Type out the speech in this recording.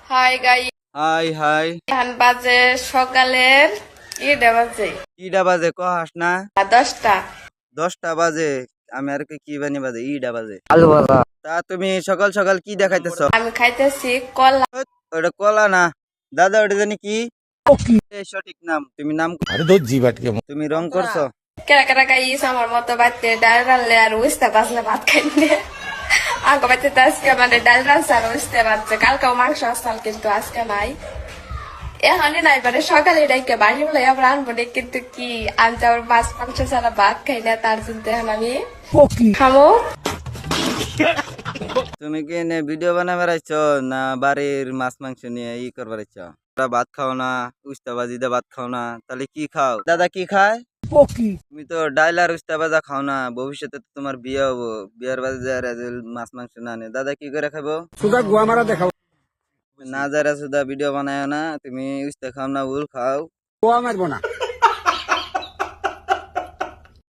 High গাই high high এখন বাজে সকালের ইটা বাজে ইডা বাজে কহাস না 10টা। 10টা বাজে। আমি আর কি বানি বাজে ইডা বাজে। আলু ভাজা। তা তুমি সকাল সকাল কি দেখাইতেছ? আমি খাইতেছি কলা। ওটা কলা না দাদা, ওটা জানি কি সঠিক নাম। তুমি নাম আরে দো জিবাট কে তুমি রং করছো। কেরা কেরা গাইস আমার মতো বাড়তে ডাল রানলে আর উস্তা বাজলে ভাত খাইলে আগে বাড়তে তো আজকে মানে ডাল রানছে আর উস্তে বাজছে, কালকেও মাংস আসতাল কিন্তু আজকে নাই। এখানে নাই মানে সকালে ডাইকে বাড়ি বলে আবার আনবো না, কিন্তু কি আমি তো আবার মাছ মাংস ছাড়া ভাত খাই না, তার জন্য এখন আমি খামো। তুমি কি এনে ভিডিও বানাবার আইছো না বাড়ির মাছ মাংস নিয়ে ই করবার আইছো? তোমরা ভাত খাও না, উস্তা বাজি দিয়ে ভাত খাও না, তাহলে কি খাও? দাদা কি খায়? তুমি তো ডাইল আর উস্তা ভাজা খাও না। ভবিষ্যতে তো তোমার বিয়ে হবো, বিয়ের বাজে মাছ মাংস না নে দাদা কি করে খাবো? সুদা গুয়া মারা দেখাও। না যারা সুদা ভিডিও বানায় না, তুমি উস্তা খাও না, উল খাও। গুয়া মারবো না।